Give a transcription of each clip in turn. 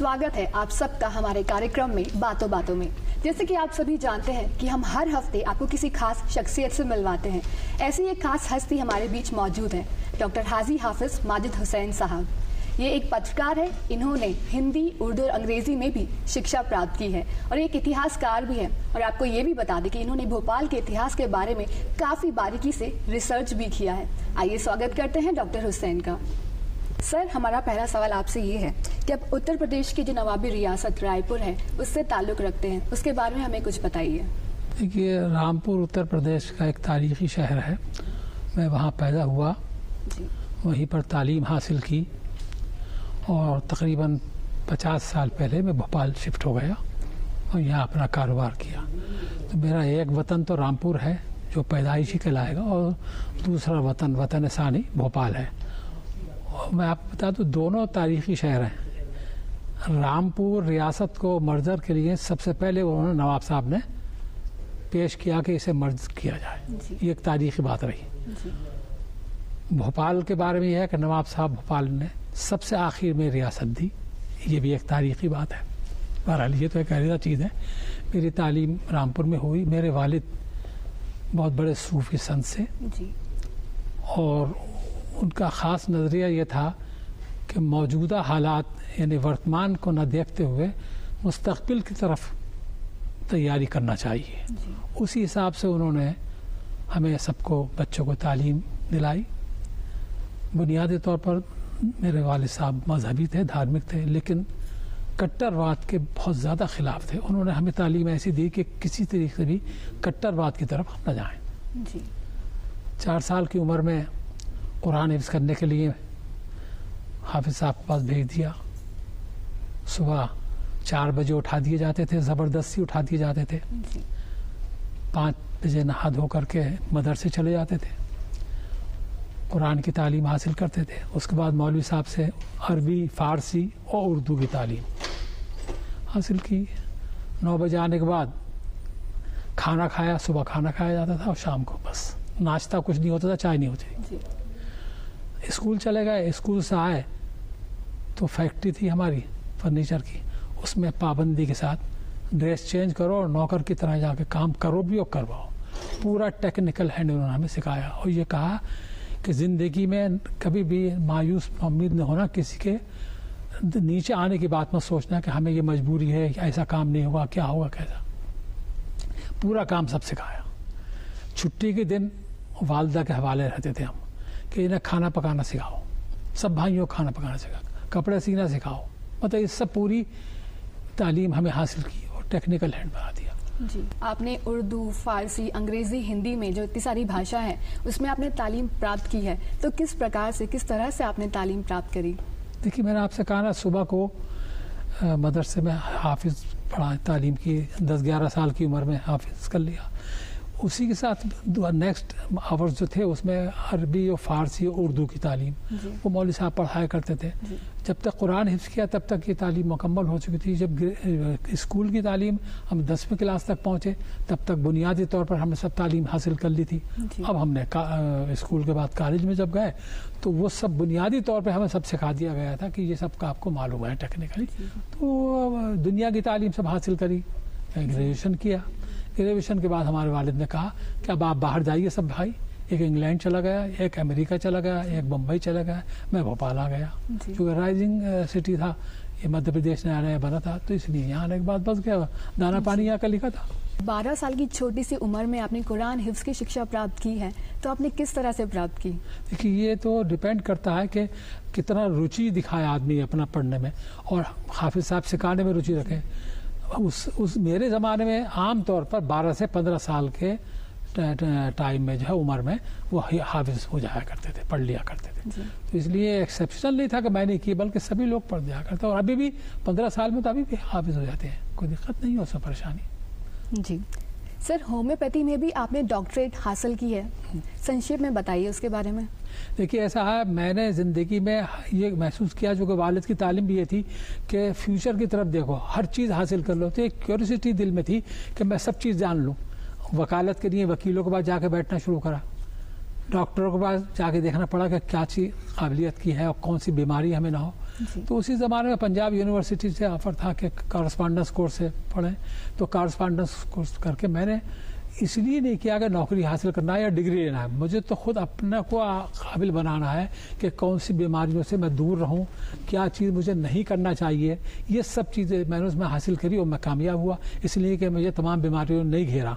स्वागत है आप सबका हमारे कार्यक्रम में बातों बातों में। जैसे कि आप सभी जानते हैं कि हम हर हफ्ते आपको किसी खास शख्सियत से मिलवाते हैं। ऐसी एक खास हस्ती हमारे बीच मौजूद है, डॉक्टर हाजी हाफिज माजिद हुसैन साहब। ये एक पत्रकार है, इन्होंने हिंदी, उर्दू और अंग्रेजी में भी शिक्षा प्राप्त की है और एक इतिहासकार भी है। और आपको ये भी बता दें कि इन्होंने भोपाल के इतिहास के बारे में काफ़ी बारीकी से रिसर्च भी किया है। आइए स्वागत करते हैं डॉक्टर हुसैन का। सर, हमारा पहला सवाल आपसे ये है कि आप उत्तर प्रदेश की जो नवाबी रियासत रायपुर है उससे ताल्लुक़ रखते हैं, उसके बारे में हमें कुछ बताइए। देखिए, रामपुर उत्तर प्रदेश का एक तारीख़ी शहर है। मैं वहाँ पैदा हुआ जी। वहीं पर तालीम हासिल की और तकरीबन 50 साल पहले मैं भोपाल शिफ्ट हो गया और यहाँ अपना कारोबार किया। तो मेरा एक वतन तो रामपुर है जो पैदाइशी कहलाएगा और दूसरा वतन सानी भोपाल है। मैं आपको बता दूं, दोनों तारीख़ी शहर हैं। रामपुर रियासत को मर्जर के लिए सबसे पहले उन्होंने नवाब साहब ने पेश किया कि इसे मर्ज किया जाए, ये एक तारीख़ी बात रही। भोपाल के बारे में यह है कि नवाब साहब भोपाल ने सबसे आखिर में रियासत दी, ये भी एक तारीख़ी बात है। बहरहाल ये तो एक अलग चीज़ है। मेरी तालीम रामपुर में हुई। मेरे वालिद बहुत बड़े सूफ़ी संत से और उनका ख़ास नज़रिया ये था कि मौजूदा हालात यानी वर्तमान को न देखते हुए मुस्तक़बिल की तरफ तैयारी करना चाहिए। उसी हिसाब से उन्होंने हमें सबको बच्चों को तालीम दिलाई। बुनियादी तौर पर मेरे वालिद साहब मजहबी थे, धार्मिक थे, लेकिन कट्टरवाद के बहुत ज़्यादा ख़िलाफ़ थे। उन्होंने हमें तालीम ऐसी दी कि किसी तरीके से भी कट्टरवाद की तरफ हम न जाएँ। 4 साल की उम्र में कुरान हिफ्ज़ करने के लिए हाफिज़ साहब के पास भेज दिया। सुबह 4 बजे उठा दिए जाते थे, ज़बरदस्ती उठा दिए जाते थे। 5 बजे नहा धो करके मदरसे चले जाते थे, कुरान की तालीम हासिल करते थे। उसके बाद मौलवी साहब से अरबी, फ़ारसी और उर्दू की तालीम हासिल की। 9 बजे आने के बाद खाना खाया, सुबह खाना खाया जाता था और शाम को बस नाश्ता कुछ नहीं होता था, चाय नहीं होती। स्कूल चले गए, स्कूल से आए तो फैक्ट्री थी हमारी फर्नीचर की, उसमें पाबंदी के साथ ड्रेस चेंज करो और नौकर की तरह जाके काम करो भी और करवाओ। पूरा टेक्निकल हैंड उन्होंने हमें सिखाया और ये कहा कि ज़िंदगी में कभी भी मायूस उम्मीद न होना, किसी के नीचे आने की बात मत सोचना कि हमें ये मजबूरी है, ऐसा काम नहीं होगा, क्या होगा, कैसा। पूरा काम सब सिखाया। छुट्टी के दिन वालदा के हवाले रहते थे हम कि इन्हें खाना पकाना सिखाओ, सब भाइयों को खाना पकाना सिखाओ, कपड़े सीना सिखाओ। मतलब ये सब पूरी तालीम हमें हासिल की और टेक्निकल हैंड बना दिया। जी, आपने उर्दू, फ़ारसी, अंग्रेज़ी, हिंदी में जो इतनी सारी भाषा है उसमें आपने तालीम प्राप्त की है, तो किस प्रकार से, किस तरह से आपने तालीम प्राप्त करी? देखिए, मैंने आपसे कहा ना, सुबह को मदरसे में हाफिज़ पढ़ा, तालीम की। 10-11 साल की उम्र में हाफिज़ कर लिया। उसी के साथ नेक्स्ट आवर्स जो थे उसमें अरबी और फ़ारसी और उर्दू की तालीम वो मौलवी साहब पढ़ाया करते थे। जब तक कुरान हिफ्ज़ किया तब तक ये तालीम मुकम्मल हो चुकी थी। जब स्कूल की तालीम हम 10वीं क्लास तक पहुँचे तब तक बुनियादी तौर पर हमने सब तालीम हासिल कर ली थी। अब हमने स्कूल के बाद कॉलेज में जब गए तो वो सब बुनियादी तौर पर हमें सब सिखा दिया गया था कि ये सब का आपको मालूम है टेक्निकली। तो दुनिया की तालीम सब हासिल करी, ग्रेजुएशन किया। ग्रेजुएशन के बाद हमारे वालिद ने कहा कि अब आप बाहर जाइए सब भाई। एक इंग्लैंड चला गया, एक अमेरिका चला गया, एक बम्बई चला गया, मैं भोपाल आ गया। क्योंकि राइजिंग सिटी था, ये मध्य प्रदेश नया नया बना था, तो इसलिए यहाँ आने के बाद बस गया, दाना पानी यहाँ का लिखा था। 12 साल की छोटी सी उम्र में आपने कुरान हिफ्ज़ की शिक्षा प्राप्त की है, तो आपने किस तरह से प्राप्त की? देखिए, ये तो डिपेंड करता है कि कितना रुचि दिखाए आदमी अपना पढ़ने में और हाफिज़ साहब सिखाने में रुचि रखें। उस मेरे ज़माने में आम तौर पर 12 से 15 साल के टाइम में जो है उम्र में वो हाफिज़ हो जाया करते थे, पढ़ लिया करते थे। तो इसलिए एक्सेप्शनल नहीं था कि मैंने की, बल्कि सभी लोग पढ़ जाया करते। और अभी भी 15 साल में तो अभी भी हाफिज़ हो जाते हैं, कोई दिक्कत नहीं है, उसमें परेशानी। जी सर, होम्योपैथी में भी आपने डॉक्टरेट हासिल की है, संक्षेप में बताइए उसके बारे में। देखिए, ऐसा है, मैंने ज़िंदगी में ये महसूस किया, जो कि वालिद की तालीम भी ये थी कि फ्यूचर की तरफ देखो, हर चीज़ हासिल कर लो। तो एक क्यूरियोसिटी दिल में थी कि मैं सब चीज़ जान लूँ। वकालत के लिए वकीलों के पास जाके बैठना शुरू करा, डॉक्टरों के पास जाके देखना पड़ा कि क्या चीज़ काबिलियत की है और कौन सी बीमारी हमें ना हो। तो उसी ज़माने में पंजाब यूनिवर्सिटी से ऑफर था कि कॉरस्पॉन्डेंस कोर्स से पढ़ें, तो कॉरस्पॉन्डेंस कोर्स करके मैंने इसलिए नहीं किया कि नौकरी हासिल करना है या डिग्री लेना है, मुझे तो खुद अपने को काबिल बनाना है कि कौन सी बीमारियों से मैं दूर रहूं, क्या चीज़ मुझे नहीं करना चाहिए। ये सब चीज़ें मैंने उसमें हासिल करी और मैं कामयाब हुआ, इसलिए कि मुझे तमाम बीमारियों ने नहीं घेरा।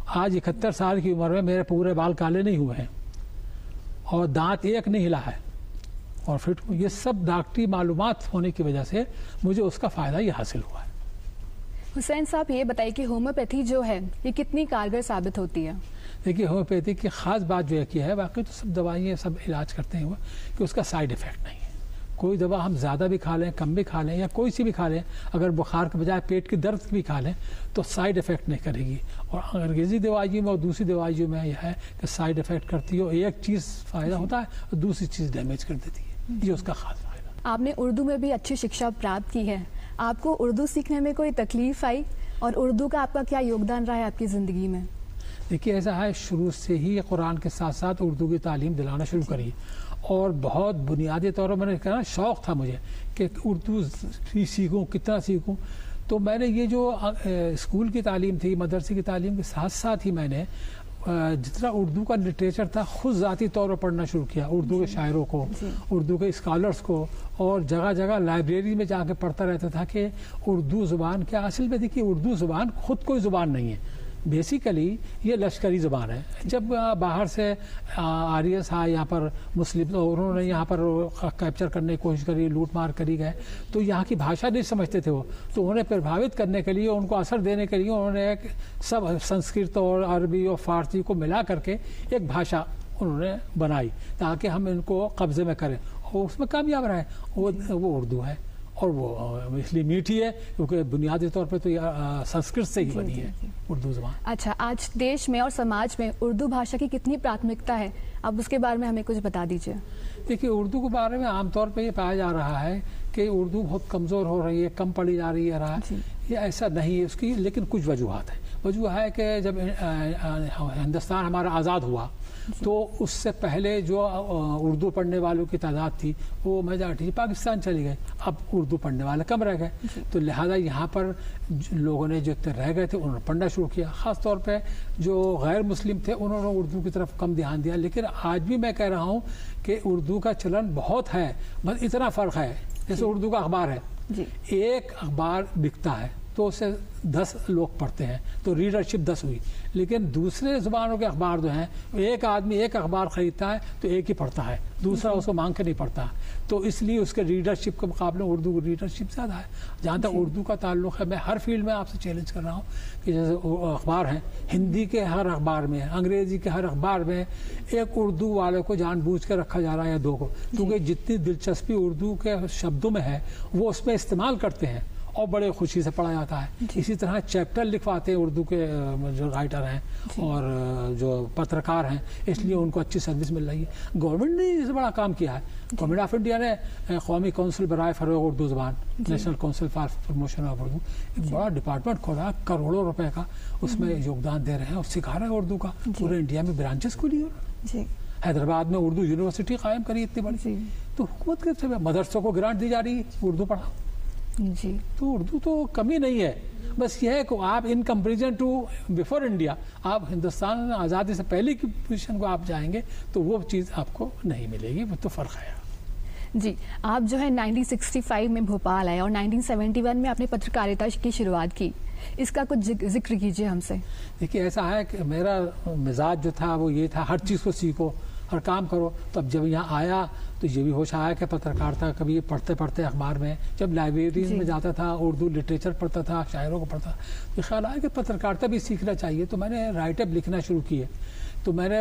आज 71 साल की उम्र में मेरे पूरे बाल काले नहीं हुए हैं और दांत एक नहीं हिला है और फिट हूँ। ये सब डॉक्टरी मालूमात होने की वजह से मुझे उसका फ़ायदा ये हासिल हुआ है। हुसैन साहब ये बताइए कि होम्योपैथी जो है ये कितनी कारगर साबित होती है? देखिए, होम्योपैथी की ख़ास बात जो है कि है, बाकी तो सब दवाइयाँ सब इलाज करते हैं कि उसका साइड इफ़ेक्ट नहीं है। कोई दवा हम ज़्यादा भी खा लें, कम भी खा लें या कोई सी भी खा लें, अगर बुखार के बजाय पेट की दर्द भी खा लें तो साइड इफ़ेक्ट नहीं करेगी। और अंग्रेज़ी दवाइयों में और दूसरी दवाइयों में यह है कि साइड इफ़ेक्ट करती है, एक चीज़ फ़ायदा होता है और दूसरी चीज़ डैमेज कर देती है। ये उसका ख़ास फ़ायदा। आपने उर्दू में भी अच्छी शिक्षा प्राप्त की है, आपको उर्दू सीखने में कोई तकलीफ आई और उर्दू का आपका क्या योगदान रहा है आपकी ज़िंदगी में? देखिए, ऐसा है, शुरू से ही कुरान के साथ साथ उर्दू की तालीम दिलाना शुरू करी और बहुत बुनियादी तौर पर मैंने कहा शौक़ था मुझे कि उर्दू सीखूं, कितना सीखूं। तो मैंने ये जो स्कूल की तालीम थी, मदरसे की तालीम के साथ साथ ही मैंने जितना उर्दू का लिटरेचर था खुद ज़ाती तौर पर पढ़ना शुरू किया, उर्दू के शायरों को, उर्दू के स्कॉलर्स को, और जगह जगह लाइब्रेरी में जाके पढ़ता रहता था कि उर्दू ज़ुबान क्या। असल में देखिए, उर्दू ज़ुबान खुद कोई ज़ुबान नहीं है, बेसिकली ये लश्करी ज़बान है। जब बाहर से आर्यस आए यहाँ पर मुस्लिम, तो उन्होंने यहाँ पर कैप्चर करने की कोशिश करी, लूट मार करी गए, तो यहाँ की भाषा नहीं समझते थे वो, तो उन्हें प्रभावित करने के लिए, उनको असर देने के लिए उन्होंने एक सब संस्कृत और अरबी और फारसी को मिला करके एक भाषा उन्होंने बनाई ताकि हम इनको कब्जे में करें, और उसमें कामयाब रहे। वो उर्दू है और वो इसलिए मीठी है क्योंकि बुनियादी तौर पे तो संस्कृत से ही बनी है उर्दू ज़बान। अच्छा, आज देश में और समाज में उर्दू भाषा की कितनी प्राथमिकता है, अब उसके बारे में हमें कुछ बता दीजिए। देखिए, उर्दू के बारे में आमतौर पे ये पाया जा रहा है कि उर्दू बहुत कमज़ोर हो रही है, कम पढ़ी जा रही है ये ऐसा नहीं है उसकी, लेकिन कुछ वजूहत है। वजूह है कि जब हिंदुस्तान हमारा आज़ाद हुआ तो उससे पहले जो उर्दू पढ़ने वालों की तादाद थी वो मेजॉरिटी पाकिस्तान चली गए, अब उर्दू पढ़ने वाले कम रह गए, तो लिहाजा यहाँ पर लोगों ने जो रह गए थे उन्होंने पढ़ना शुरू किया। ख़ास तौर पे जो गैर मुस्लिम थे उन्होंने उर्दू की तरफ कम ध्यान दिया। लेकिन आज भी मैं कह रहा हूँ कि उर्दू का चलन बहुत है, बस इतना फ़र्क है जैसे उर्दू का अखबार है, एक अखबार बिकता है तो उसे 10 लोग पढ़ते हैं तो रीडरशिप 10 हुई, लेकिन दूसरे ज़ुबानों के अखबार जो हैं एक आदमी एक अखबार ख़रीदता है तो एक ही पढ़ता है, दूसरा उसको मांग के नहीं पढ़ता, तो इसलिए उसके रीडरशिप के मुकाबले उर्दू की रीडरशिप ज़्यादा है। जहाँ तक उर्दू का ताल्लुक़ है, मैं हर फील्ड में आपसे चैलेंज कर रहा हूँ कि जैसे अखबार हैं, हिंदी के हर अखबार में, अंग्रेज़ी के हर अखबार में एक उर्दू वाले को जानबूझ के रखा जा रहा है या दो को, क्योंकि जितनी दिलचस्पी उर्दू के शब्दों में है वो उसमें इस्तेमाल करते हैं और बड़े खुशी से पढ़ा जाता है। इसी तरह चैप्टर लिखवाते हैं उर्दू के जो राइटर हैं और जो पत्रकार हैं, इसलिए उनको अच्छी सर्विस मिल रही है। गवर्नमेंट ने इससे बड़ा काम किया है, गवर्नमेंट ऑफ इंडिया ने कौमी काउंसिल बराए फ़रोग़ उर्दू ज़बान, national council for promotion of Urdu, एक बड़ा डिपार्टमेंट खोला, करोड़ों रुपए का उसमें योगदान दे रहे हैं और सिखा रहे हैं उर्दू का। पूरे इंडिया में ब्रांचेस खुली है, हैदराबाद में उर्दू यूनिवर्सिटी कायम करी इतनी बड़ी, तो हुकूमत के मदरसों को ग्रांट दी जा रही है उर्दू पढ़ाओ जी। तो उर्दू तो कमी नहीं है, बस यह है कि आप in comparison to before India, आप हिंदुस्तान आज़ादी से पहले की पोजीशन को आप जाएंगे तो वो चीज़ आपको नहीं मिलेगी, वो तो फ़र्क है जी। आप जो है 1965 में भोपाल आए और 1971 में आपने पत्रकारिता की शुरुआत की, इसका कुछ जिक्र कीजिए हमसे। देखिए, ऐसा है कि मेरा मिजाज जो था वो ये था, हर चीज़ को सीखो, हर काम करो। तो अब जब यहाँ आया तो ये भी होश आया कि पत्रकारिता कभी पढ़ते पढ़ते अखबार में, जब लाइब्रेरीज में जाता था उर्दू लिटरेचर पढ़ता था, शायरों को पढ़ता, तो ख्याल आया कि पत्रकारिता भी सीखना चाहिए। तो मैंने राइटअप लिखना शुरू किए। तो मैंने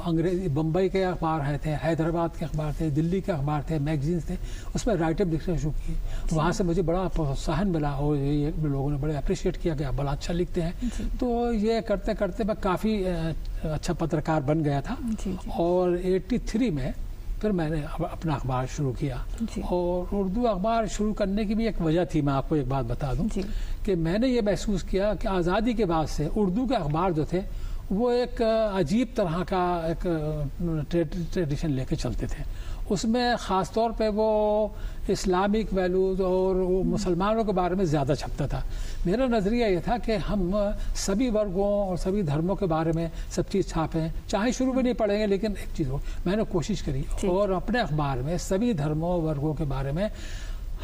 अंग्रेजी बम्बई के अखबार थे, हैदराबाद के अखबार थे, दिल्ली के अखबार थे, मैगजीन्स थे, उसमें राइटअप लिखना शुरू किए। वहाँ से मुझे बड़ा प्रोत्साहन मिला और ये लोगों ने बड़े अप्रिशिएट किया कि आप बड़ा अच्छा लिखते हैं। तो ये करते करते मैं काफ़ी अच्छा पत्रकार बन गया था। और 83 में फिर मैंने अपना अखबार शुरू किया। और उर्दू अखबार शुरू करने की भी एक वजह थी, मैं आपको एक बात बता दूं कि मैंने ये महसूस किया कि आज़ादी के बाद से उर्दू के अखबार जो थे वो एक अजीब तरह का एक ट्रेडिशन लेके चलते थे। उसमें ख़ास तौर पे वो इस्लामिक वैल्यूज़ और वो मुसलमानों के बारे में ज़्यादा छपता था। मेरा नज़रिया ये था कि हम सभी वर्गों और सभी धर्मों के बारे में सब चीज़ छापें, चाहे शुरू में नहीं पढ़ेंगे लेकिन एक चीज़ हो। मैंने कोशिश करी और अपने अखबार में सभी धर्मों वर्गों के बारे में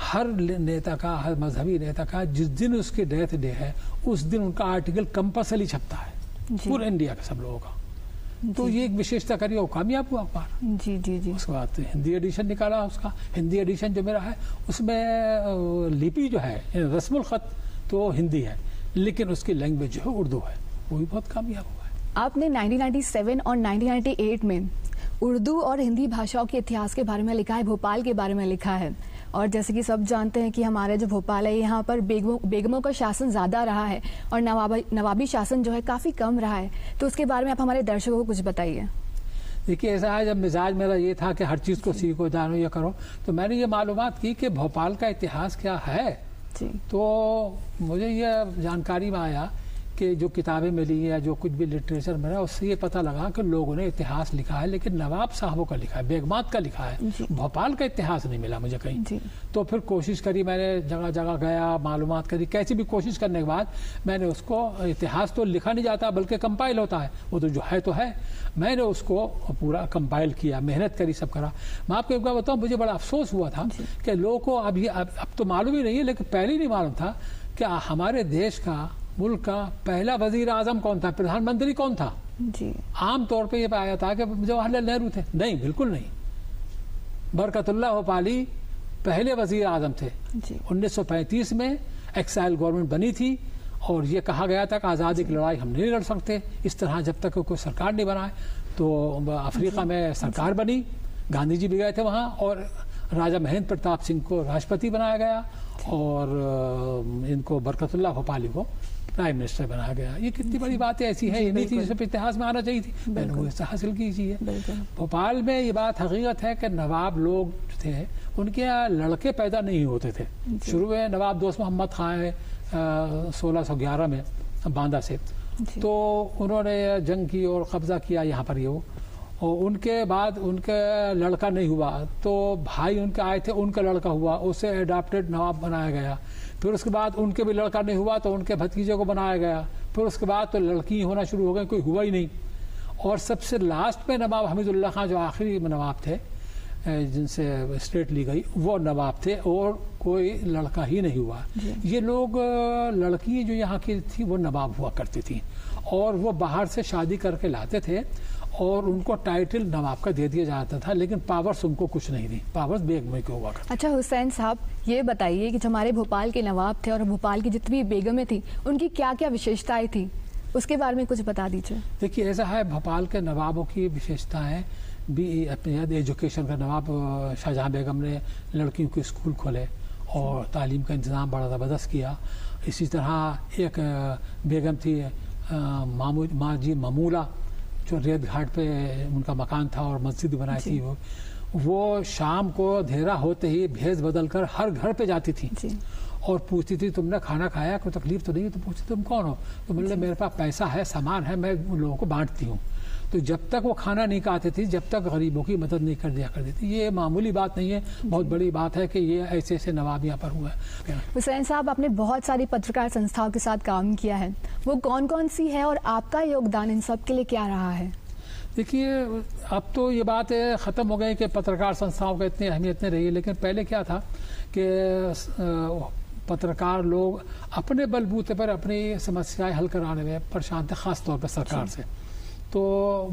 हर नेता का, हर मजहबी नेता का जिस दिन उसकी डेथ डे है उस दिन उनका आर्टिकल कंपल्सरी छपता है पूरे इंडिया के सब लोगों का। तो ये एक विशेषता करी और कामयाब हुआ अखबार। जी जी जी। उसके बाद हिंदी एडिशन निकाला उसका। हिंदी एडिशन जो मेरा है उसमें लिपि जो है रस्मुल खत तो हिंदी है लेकिन उसकी लैंग्वेज जो है उर्दू है, वो भी बहुत कामयाब हुआ है। आपने 1997 और 1998 में उर्दू और हिंदी भाषाओं के इतिहास के बारे में लिखा है, भोपाल के बारे में लिखा है। और जैसे कि सब जानते हैं कि हमारे जो भोपाल है यहाँ पर बेगमों का शासन ज़्यादा रहा है और नवाबी शासन जो है काफ़ी कम रहा है। तो उसके बारे में आप हमारे दर्शकों को कुछ बताइए। देखिए ऐसा है, जब मिजाज मेरा ये था कि हर चीज़ को सीखो, जानो, ये करो, तो मैंने ये मालूमात की कि भोपाल का इतिहास क्या है। तो मुझे ये जानकारी में आया कि जो किताबें मिली या जो कुछ भी लिटरेचर मिला उससे ये पता लगा कि लोगों ने इतिहास लिखा है लेकिन नवाब साहबों का लिखा है, बेगमात का लिखा है, भोपाल का इतिहास नहीं मिला मुझे कहीं। तो फिर कोशिश करी, मैंने जगह जगह गया, मालूमात करी, कैसी भी कोशिश करने के बाद मैंने उसको, इतिहास तो लिखा नहीं जाता बल्कि कंपाइल होता है, वो तो जो है तो है, मैंने उसको पूरा कंपाइल किया, मेहनत करी, सब करा। मैं आपको एक बार बताऊँ, मुझे बड़ा अफसोस हुआ था कि लोगों को अब तो मालूम ही नहीं है लेकिन पहले ही नहीं मालूम था कि हमारे देश का, मुल्क का पहला वजीर आजम कौन था, प्रधानमंत्री कौन था। जी। आम तौर पे ये पाया था कि जवाहरलाल नेहरू थे, नहीं, बिल्कुल नहीं। बरकतुल्लाह भोपाली पहले वजीर आजम थे। 1935 में एक्साइल गवर्नमेंट बनी थी और ये कहा गया था कि आज़ादी की लड़ाई हम नहीं लड़ सकते इस तरह जब तक कोई सरकार नहीं बनाए। तो अफ्रीका में सरकार बनी, गांधी जी भी गए थे वहाँ और राजा महेंद्र प्रताप सिंह को राष्ट्रपति बनाया गया और इनको बरकतुल्लाह भोपाली को प्राइम मिनिस्टर बनाया गया। ये कितनी बड़ी बात है, ऐसी है, ये नहीं थी जिसमें इतिहास में आना चाहिए थी, मैंने वो इससे हासिल की चीज़ है। भोपाल में ये बात हकीकत है कि नवाब लोग थे उनके यहाँ लड़के पैदा नहीं होते थे। शुरू में नवाब दोस्त मोहम्मद खान 1611 में बांदा से, तो उन्होंने जंग की और कब्जा किया यहाँ पर, ये और उनके बाद उनका लड़का नहीं हुआ तो भाई उनके आए थे, उनका लड़का हुआ, उसे एडाप्टेड नवाब बनाया गया। फिर उसके बाद उनके भी लड़का नहीं हुआ तो उनके भतीजे को बनाया गया। फिर उसके बाद तो लड़की होना शुरू हो गई, कोई हुआ ही नहीं। और सबसे लास्ट में नवाब हमीदुल्लाह खान जो आखिरी नवाब थे जिनसे स्टेट ली गई, वो नवाब थे और कोई लड़का ही नहीं हुआ। ये लोग, लड़की जो यहाँ की थी वो नवाब हुआ करती थी और वो बाहर से शादी करके लाते थे और उनको टाइटल नवाब का दे दिया जाता था लेकिन पावर्स उनको कुछ नहीं थी, पावर्स बेगमें के हुआ करती। अच्छा हुसैन साहब, ये बताइए कि जो हमारे भोपाल के नवाब थे और भोपाल की जितनी बेगमें थी उनकी क्या क्या विशेषताएं थी, उसके बारे में कुछ बता दीजिए। देखिए ऐसा है, भोपाल के नवाबों की विशेषताएं भी अपने एजुकेशन का, नवाब शाहजहां बेगम ने लड़कियों के स्कूल खोले और तालीम का इंतज़ाम बड़ा ज़बरदस्त किया। इसी तरह एक बेगम थी माजी ममूला, जो रेत घाट पे उनका मकान था और मस्जिद बनाई थी। वो शाम को अंधेरा होते ही भेष बदल कर हर घर पे जाती थी और पूछती थी तुमने खाना खाया, कोई तकलीफ तो नहीं है। तो पूछती तुम कौन हो, तो बोले मेरे पास पैसा है, सामान है, मैं उन लोगों को बांटती हूँ। तो जब तक वो खाना नहीं खाते थे, जब तक गरीबों की मदद नहीं कर दिया करती थी। ये मामूली बात नहीं है, बहुत बड़ी बात है कि ये ऐसे ऐसे नवाब यहाँ पर हुआ है। हुसैन साहब, आपने बहुत सारी पत्रकार संस्थाओं के साथ काम किया है, वो कौन कौन सी है और आपका योगदान इन सब के लिए क्या रहा है? देखिए अब तो ये बात ख़त्म हो गई कि पत्रकार संस्थाओं का इतनी अहमियत नहीं रही है, लेकिन पहले क्या था कि पत्रकार लोग अपने बलबूते पर अपनी समस्याएं हल कराने में परेशान थे, ख़ास तौर पर सरकार से। तो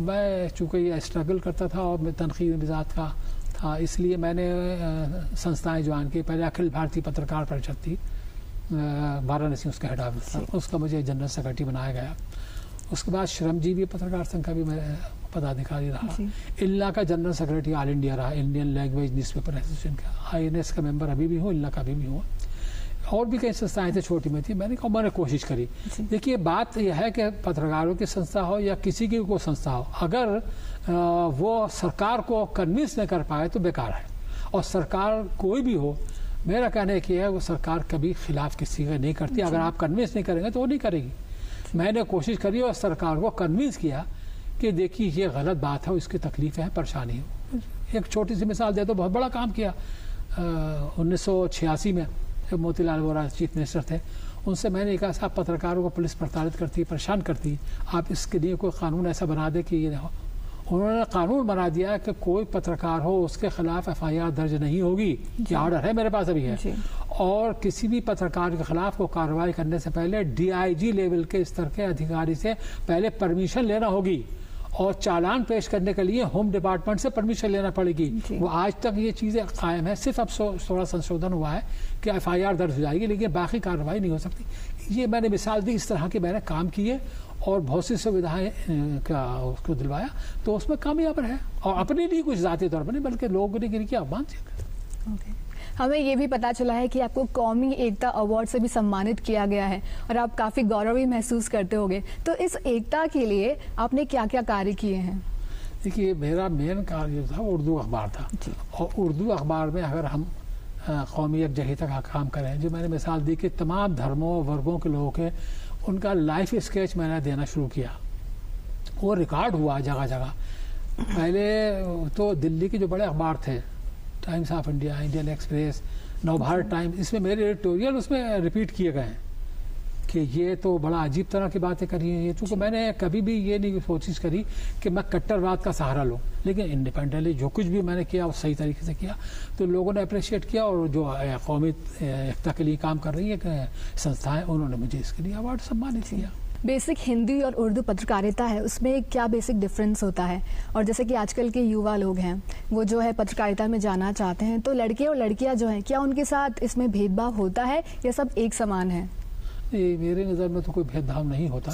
मैं चूँकि ये स्ट्रगल करता था और मैं तनकीद मिजाज का था, इसलिए मैंने संस्थाएं ज्वाइन की। पहले अखिल भारतीय पत्रकार परिषद थी, वाराणसी उसका हेड ऑफिस था, उसका मुझे जनरल सेक्रेटरी बनाया गया। उसके बाद श्रमजीवी पत्रकार संघ का भी मैं पदाधिकारी रहा, इल्ला का जनरल सेक्रेटरी ऑल इंडिया रहा, इंडियन लैंग्वेज न्यूज़पेपर एसोसिएशन का, INS का मेंबर अभी भी हूँ, इल्ला का भी हूँ। और भी कई संस्थाएं थी, छोटी में थी, मैंने कोशिश करी। देखिए बात यह है कि पत्रकारों की संस्था हो या किसी की कोई संस्था हो, अगर वो सरकार को कन्विंस न कर पाए तो बेकार है। और सरकार कोई भी हो, मेरा कहना है कि वो सरकार कभी खिलाफ किसी का नहीं करती। अगर आप कन्विंस नहीं करेंगे तो वो नहीं करेगी। मैंने कोशिश करी और सरकार को कन्विंस किया कि देखिए ये गलत बात है, इसकी तकलीफ है, परेशानी हो। एक छोटी सी मिसाल दे तो बहुत बड़ा काम किया। 1986 में जब मोतीलाल वोरा चीफ मिनिस्टर थे, उनसे मैंने कहा साहब पत्रकारों को पुलिस प्रताड़ित करती, परेशान करती, आप इसके लिए कोई कानून ऐसा बना दे कि ये हो। उन्होंने कानून बना दिया कि कोई पत्रकार हो उसके खिलाफ FIR दर्ज नहीं होगी। ये ऑर्डर है मेरे पास अभी है। और किसी भी पत्रकार के खिलाफ को कार्रवाई करने से पहले DIG लेवल के स्तर के अधिकारी से पहले परमिशन लेना होगी और चालान पेश करने के लिए होम डिपार्टमेंट से परमिशन लेना पड़ेगी। वो आज तक ये चीज़ें कायम है, सिर्फ अब थोड़ा संशोधन हुआ है कि FIR दर्ज हो जाएगी, लेकिन बाकी कार्रवाई नहीं हो सकती। ये मैंने मिसाल दी, इस तरह के मैंने काम किए और बहुत सी सुविधाएं का उसको दिलवाया, तो उसमें कामयाब है। और अपने लिए कुछ ज़ाती तौर पर नहीं बल्कि लोगों ने किया मानसिक। हमें ये भी पता चला है कि आपको कौमी एकता अवार्ड से भी सम्मानित किया गया है और आप काफ़ी गौरव भी महसूस करते होंगे। तो इस एकता के लिए आपने क्या क्या कार्य किए हैं? देखिए मेरा मेन कार्य जो था उर्दू अखबार था, और उर्दू अखबार में अगर हम कौमी यकजहती का काम करें, जो मैंने मिसाल दी कि तमाम धर्मों वर्गों के लोगों के उनका लाइफ स्केच मैंने देना शुरू किया। वो रिकॉर्ड हुआ जगह जगह। पहले तो दिल्ली के जो बड़े अखबार थे, times of India, Indian express, Navbharat times, इसमें मेरे एडिटोरियल उसमें रिपीट किए गए हैं कि ये तो बड़ा अजीब तरह की बातें करी हैं। चूँकि मैंने कभी भी ये नहीं कोशिश करी कि मैं कट्टरवाद का सहारा लूँ, लेकिन इंडिपेंडेंटली जो कुछ भी मैंने किया वो सही तरीके से किया, तो लोगों ने अप्रिशिएट किया। और जो कौमी एकता के लिए काम कर रही है संस्थाएं, उन्होंने मुझे इसके लिए अवार्ड सम्मानित किया। बेसिक हिंदी और उर्दू पत्रकारिता है, उसमें क्या बेसिक डिफरेंस होता है? और जैसे कि आजकल के युवा लोग हैं वो जो है पत्रकारिता में जाना चाहते हैं, तो लड़के और लड़कियां जो हैं क्या उनके साथ इसमें भेदभाव होता है या सब एक समान है? मेरे नज़र में तो कोई भेदभाव नहीं होता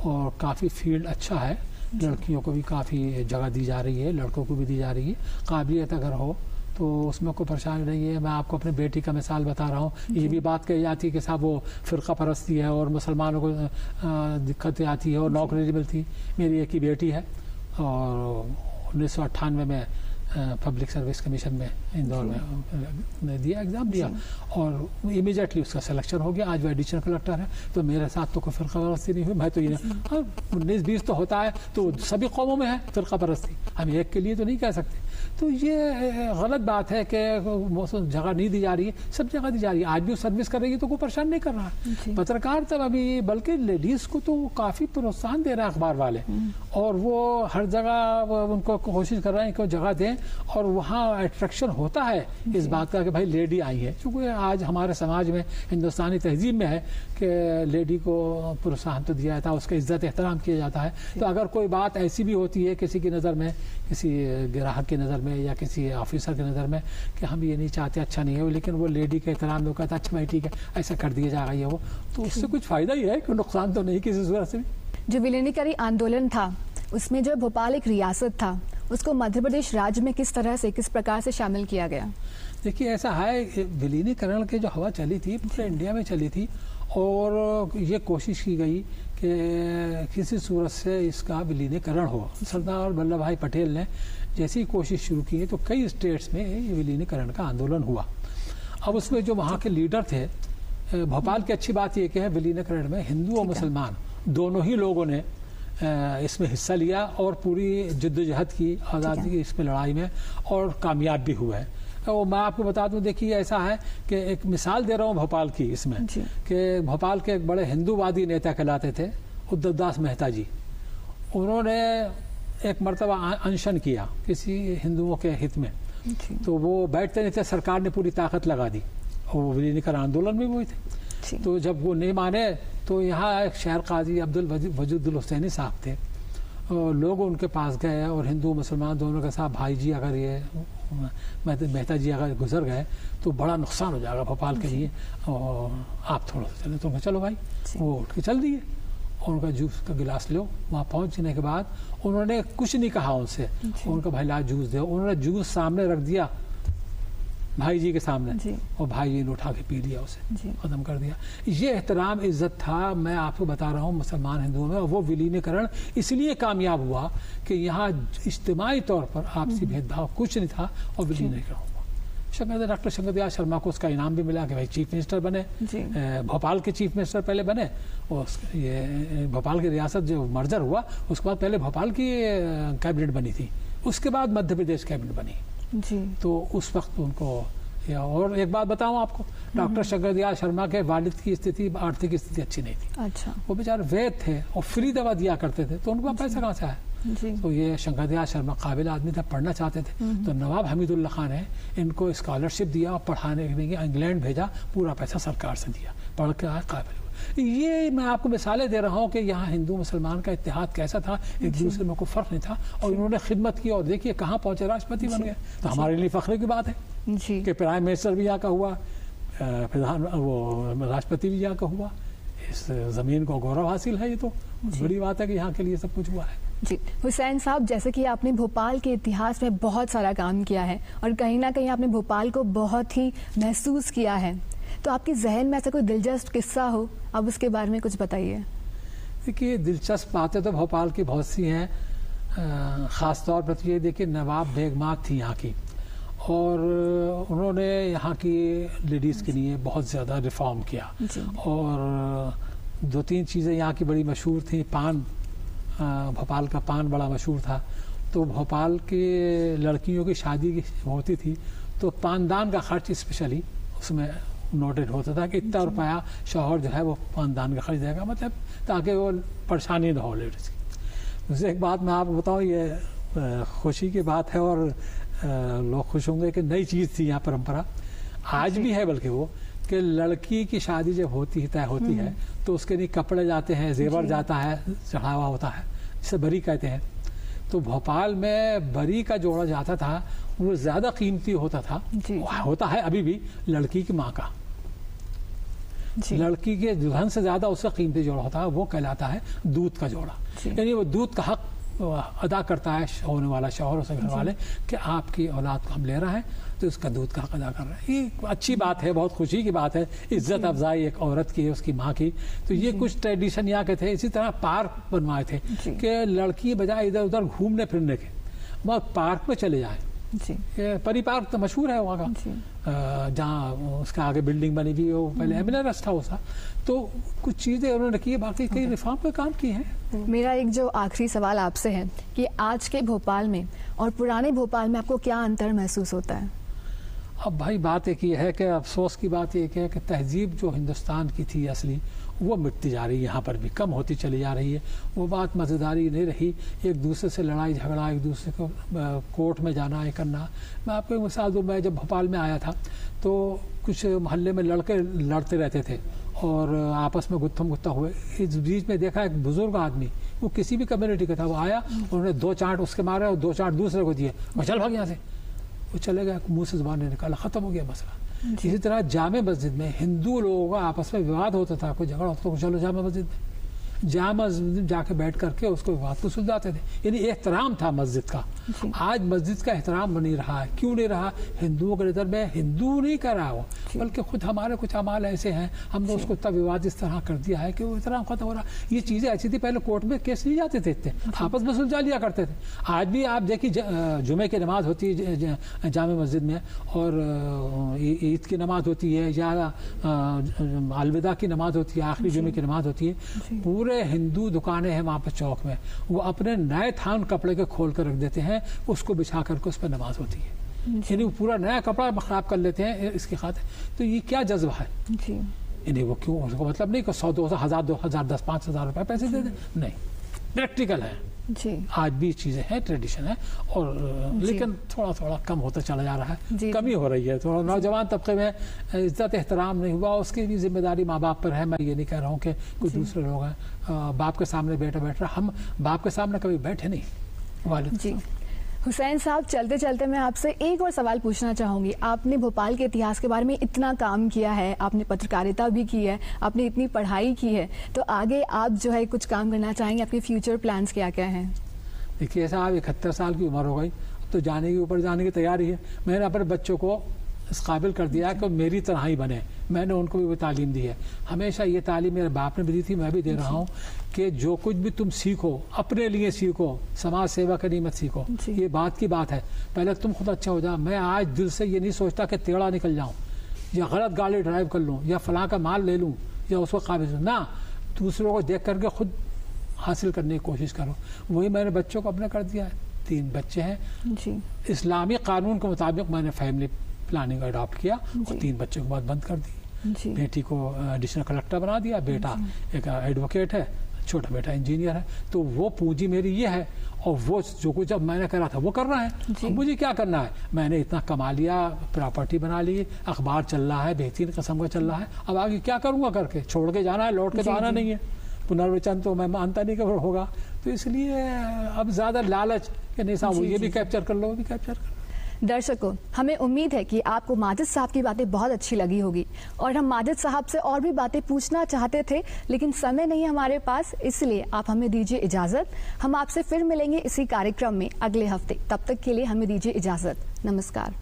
और काफ़ी फील्ड अच्छा है। लड़कियों को भी काफ़ी जगह दी जा रही है, लड़कों को भी दी जा रही है। काबिलियत अगर हो तो उसमें कोई परेशानी नहीं है। मैं आपको अपनी बेटी का मिसाल बता रहा हूँ। ये भी बात कही जाती है कि साहब वो फ़िरका परस्ती है और मुसलमानों को दिक्कतें आती है और नौकरी नहीं मिलती। मेरी एक ही बेटी है और 1998 में पब्लिक सर्विस कमीशन में इंदौर में दिया, एग्ज़ाम दिया और इमीडिएटली उसका सिलेक्शन हो गया। आज वो एडिशनल कलेक्टर है। तो मेरे साथ तो कोई फ़िरका परस्ती नहीं हुई। मैं तो ये 19-20 तो होता है, तो सभी कौमों में है फ़िरका परस्ती, हम एक के लिए तो नहीं कह सकते। तो ये गलत बात है कि जगह नहीं दी जा रही है, सब जगह दी जा रही है। आज भी सर्विस कर रही है तो कोई परेशान नहीं कर रहा है पत्रकार तब अभी, बल्कि लेडीज़ को तो काफ़ी प्रोत्साहन दे रहे हैं अखबार वाले, और वो हर जगह उनको कोशिश कर रहे हैं कि जगह दें और वहाँ अट्रैक्शन होता है इस बात का कि भाई लेडी आई है। क्योंकि आज हमारे समाज में, हिंदुस्तानी तहजीब में है कि लेडी को प्रोत्साहन तो दिया जाता है, उसका इज्जत एहतराम किया जाता है। तो अगर कोई बात ऐसी भी होती है किसी की नज़र में, किसी ग्राहक की नज़र में या किसी ऑफिसर की नज़र में कि हम ये नहीं चाहते, अच्छा नहीं है, लेकिन वो लेडी के एहतराम में कहता अच्छा भाई ठीक है ऐसा कर दिया जाएगा ये वो, तो उससे कुछ फ़ायदा ही है, कोई नुकसान तो नहीं किसी सूरत से भी। जो विलीनीकरण आंदोलन था उसमें जो भोपाल एक रियासत था, उसको मध्य प्रदेश राज्य में किस तरह से, किस प्रकार से शामिल किया गया? देखिए ऐसा है, विलीनीकरण की जो हवा चली थी पूरे इंडिया में चली थी और ये कोशिश की गई कि किसी सूरत से इसका विलीनीकरण हो। सरदार वल्लभ भाई पटेल ने जैसी कोशिश शुरू की तो कई स्टेट्स में ये विलीनीकरण का आंदोलन हुआ। अब उसमें जो वहाँ के लीडर थे, भोपाल की अच्छी बात ये कि है विलीनीकरण में हिंदू और मुसलमान दोनों ही लोगों ने इसमें हिस्सा लिया और पूरी जद्दोजहद की, आज़ादी की इसमें लड़ाई में, और कामयाब भी हुए हैं। तो मैं आपको बता दूं, देखिए ऐसा है कि एक मिसाल दे रहा हूँ भोपाल की इसमें कि भोपाल के एक बड़े हिंदूवादी नेता कहलाते थे उद्धव दास मेहता जी। उन्होंने एक मरतबा अनशन किया किसी हिंदुओं के हित में, तो वो बैठते नहीं थे, सरकार ने पूरी ताकत लगा दी और वो विलीनीकरण आंदोलन में हुए थे। तो जब वो नहीं माने तो यहाँ एक शहर काजी अब्दुल वजूदुल हुसैनी साहब थे, और लोग उनके पास गए और हिंदू मुसलमान दोनों के साथ, भाई जी अगर ये मेहता जी अगर गुजर गए तो बड़ा नुकसान हो जाएगा भोपाल के लिए, और आप थोड़ा सा चले। तो चलो भाई, वो उठ के चल दिए और उनका जूस का गिलास लो। वहाँ पहुँचने के बाद उन्होंने कुछ नहीं कहा उनसे, उनका भाई ला जूस दो। उन्होंने जूस सामने रख दिया भाई जी के सामने और भाई जी ने उठा के पी लिया, उसे खत्म कर दिया। ये एहतराम इज्जत था, मैं आपको बता रहा हूँ मुसलमान हिंदुओं में। वो विलीनीकरण इसलिए कामयाब हुआ कि यहाँ इज्तिमाई तौर पर आपसी भेदभाव कुछ नहीं था और विलीनीकरण हुआ। डॉक्टर शंकर दयाल शर्मा को उसका इनाम भी मिला कि भाई चीफ मिनिस्टर बने। भोपाल के चीफ मिनिस्टर पहले बने, और ये भोपाल की रियासत जो मर्जर हुआ उसके बाद पहले भोपाल की कैबिनेट बनी थी, उसके बाद मध्य प्रदेश कैबिनेट बनी जी। तो उस वक्त उनको, और एक बात बताऊं आपको, डॉक्टर शंकर दयाल शर्मा के वालिद की स्थिति, आर्थिक स्थिति अच्छी नहीं थी। अच्छा। वो बेचारे वैद्य थे और फ्री दवा दिया करते थे, तो उनको पैसा कहाँ से आया? तो ये शंकर दयाल शर्मा काबिल आदमी था, पढ़ना चाहते थे, तो नवाब हमीदुल्ला खान ने इनको स्कॉलरशिप दिया और पढ़ाने के लिए इंग्लैंड भेजा, पूरा पैसा सरकार से दिया, पढ़ के आए काबिल हुए। ये मैं आपको मिसालें दे रहा हूँ कि यहाँ हिंदू मुसलमान का इत्तेहाद कैसा था, एक दूसरे में कोई फर्क नहीं था, और इन्होंने खिदमत की और देखिए कहाँ पहुँचे, राष्ट्रपति बन गए। तो हमारे लिए फख्र की बात है कि प्राइम मिनिस्टर भी यहाँ का हुआ, प्रधान वो राष्ट्रपति भी यहाँ का हुआ, इस जमीन को गौरव हासिल है। ये तो बड़ी बात है कि यहाँ के लिए सब कुछ हुआ है जी। हुसैन साहब, जैसे कि आपने भोपाल के इतिहास में बहुत सारा काम किया है और कहीं ना कहीं आपने भोपाल को बहुत ही महसूस किया है, तो आपके जहन में ऐसा कोई दिलचस्प किस्सा हो, अब उसके बारे में कुछ बताइए। देखिए, दिलचस्प बातें तो भोपाल की बहुत सी हैं, ख़ास तौर पर ये देखिए नवाब बेगमात थी यहाँ की, और उन्होंने यहाँ की लेडीज़ के लिए बहुत ज़्यादा रिफॉर्म किया, और 2-3 चीज़ें यहाँ की बड़ी मशहूर थी। पान, भोपाल का पान बड़ा मशहूर था, तो भोपाल के लड़कियों की शादी होती थी तो पानदान का खर्च स्पेशली उसमें नोटेड होता था कि इतना रुपया शौहर जो है वो पानदान का खर्च देगा, मतलब ताकि वो परेशानी ना हो लेडीज़ की। दूसरी एक बात मैं आपको बताऊँ, ये खुशी की बात है और लोग खुश होंगे कि नई चीज़ थी यहाँ परंपरा, आज भी है बल्कि वो, कि लड़की की शादी जब होती है, तय होती है, तो उसके लिए कपड़े जाते हैं, जेवर जाता है, चढ़ावा होता है, जिसे बरी कहते हैं। तो भोपाल में बरी का जोड़ा जाता था, वो ज़्यादा कीमती होता था, होता है अभी भी, लड़की की माँ का। लड़की के दुल्हन से ज़्यादा उसका कीमती जोड़ा होता है, वो कहलाता है दूध का जोड़ा। यानी वो दूध का हक अदा करता है होने वाला शौहर और घर वाले कि आपकी औलाद को हम ले रहे हैं, तो उसका दूध का हक अदा कर रहे हैं। ये अच्छी बात है, बहुत खुशी की बात है, इज्जत अफजाई एक औरत की है, उसकी माँ की। तो ये कुछ ट्रेडिशन यहाँ के थे। इसी तरह पार्क बनवाए थे कि लड़की बजाय इधर उधर घूमने फिरने के, वह पार्क में चले जाए। ये परी पार्क तो मशहूर है वहाँ का, जहाँ उसका आगे बिल्डिंग बनी हुई, वो पहले एमिनरस था उसका। तो कुछ चीज़ें उन्होंने की, बाकी कई रिफॉर्म पे काम किए हैं। मेरा एक जो आखिरी सवाल आपसे है कि आज के भोपाल में और पुराने भोपाल में आपको क्या अंतर महसूस होता है? अब भाई बात एक ये है कि अफसोस की बात एक है कि तहजीब जो हिंदुस्तान की थी असली, वो मिटती जा रही है, यहाँ पर भी कम होती चली जा रही है। वो बात मज़ेदारी नहीं रही, एक दूसरे से लड़ाई झगड़ा, एक दूसरे को कोर्ट में जाना, ये करना। मैं आपको एक मिसाल दूँ, मैं जब भोपाल में आया था तो कुछ मोहल्ले में लड़के लड़ते रहते थे और आपस में गुत्थम गुत्था हुए। इस बीच में देखा एक बुजुर्ग आदमी, वो किसी भी कम्युनिटी का था, वो आया, उन्होंने 2 चांट उसके मारे और 2 चांट दूसरे को दिए, और चल भाग यहाँ से। वो चले गए, मुँह से ज़बान ने निकाला, ख़त्म हो गया मसला। इसी तरह जामे मस्जिद में हिंदू लोगों का आपस में विवाद होता था, कोई झगड़ा होता था, चलो जामे मस्जिद में, जामा मस्जिद में जाके बैठ करके उसको विवाद को सुलझाते थे। यानी एहतराम था मस्जिद का। आज मस्जिद का एहतराम नहीं रहा है। क्यों नहीं रहा? हिंदुओं के नज़र में हिंदू नहीं कर रहा वो, बल्कि खुद हमारे कुछ अमाल ऐसे हैं, हमने उसको इतना विवाद इस तरह कर दिया है कि वो एहतराम खत्म हो रहा। ये चीज़ें ऐसी थी, पहले कोर्ट में केस नहीं जाते थे इतने, आपस में सुलझा लिया करते थे। आज भी आप देखिए, जुमे की नमाज होती है जामे मस्जिद में, और ईद की नमाज होती है, या अलविदा की नमाज होती है, आखिरी जुमे की नमाज होती है। पूरे हिंदू दुकानें हैं वहाँ पर चौक में, वो अपने नए थान कपड़े के खोल कर रख देते हैं, उसको बिछा करके उस पर नमाज होती है। यानी वो पूरा नया कपड़ा खराब कर लेते हैं इसकी खातिर। तो ये क्या जज्बा है? यानी वो क्यों, उसको मतलब नहीं कि 100-200 1000 2000 10 5000 रुपए पैसे दे दें, नहीं, प्रैक्टिकल है जी। आज भी चीज़ें हैं, ट्रेडिशन है, और लेकिन थोड़ा थोड़ा कम होता चला जा रहा है, कमी हो रही है। थोड़ा नौजवान तबके में इज्जत एहतराम नहीं हुआ, उसकी भी जिम्मेदारी माँ बाप पर है। मैं ये नहीं कह रहा हूँ कि कुछ दूसरे लोग हैं, बाप के सामने बेटा बैठ रहा, हम बाप के सामने कभी बैठे नहीं। वालिद जी। हुसैन साहब, चलते चलते मैं आपसे एक और सवाल पूछना चाहूँगी। आपने भोपाल के इतिहास के बारे में इतना काम किया है, आपने पत्रकारिता भी की है, आपने इतनी पढ़ाई की है, तो आगे आप जो है कुछ काम करना चाहेंगे? आपके फ्यूचर प्लान्स क्या क्या हैं? देखिए, ऐसा आप 71 साल की उम्र हो गई, तो जाने के ऊपर जाने की तैयारी है। मैंने अपने बच्चों को इस काबिल कर दिया है कि मेरी तरह ही बने। मैंने उनको भी वो तालीम दी है। हमेशा ये तालीम मेरे बाप ने भी दी थी, मैं भी दे रहा हूँ कि जो कुछ भी तुम सीखो अपने लिए सीखो, समाज सेवा करनी मत सीखो। ये बात की बात है, पहले तुम खुद अच्छा हो जाओ। मैं आज दिल से ये नहीं सोचता कि टेढ़ा निकल जाऊँ या गलत गाड़ी ड्राइव कर लूँ या फलां का माल ले लूँ या उसको काबिल ना, दूसरों को देख करके खुद हासिल करने की कोशिश करो। वही मैंने बच्चों को अपने कर दिया है। 3 बच्चे हैं जी। इस्लामी कानून के मुताबिक मैंने फैमिली प्लानिंग अडॉप्ट किया और 3 बच्चों के बाद बंद कर दी। बेटी को एडिशनल कलेक्टर बना दिया, बेटा एक एडवोकेट है, छोटा बेटा इंजीनियर है। तो वो पूंजी मेरी ये है और वो जो कुछ जब मैंने करा था वो करना है। अब मुझे क्या करना है, मैंने इतना कमा लिया, प्रॉपर्टी बना ली, अखबार चल रहा है, बेहतरीन किस्म का चल रहा है। अब आगे क्या करूँगा, करके छोड़ के जाना है, लौट के तो आना नहीं है। पुनर्विचन तो मैं मानता नहीं कि होगा। तो इसलिए अब ज़्यादा लालच कि नहीं साहब ये भी कैप्चर कर लो, वो भी कैप्चर कर लो। दर्शकों, हमें उम्मीद है कि आपको माजिद साहब की बातें बहुत अच्छी लगी होगी और हम माजिद साहब से और भी बातें पूछना चाहते थे, लेकिन समय नहीं हमारे पास, इसलिए आप हमें दीजिए इजाज़त। हम आपसे फिर मिलेंगे इसी कार्यक्रम में अगले हफ्ते। तब तक के लिए हमें दीजिए इजाज़त। नमस्कार।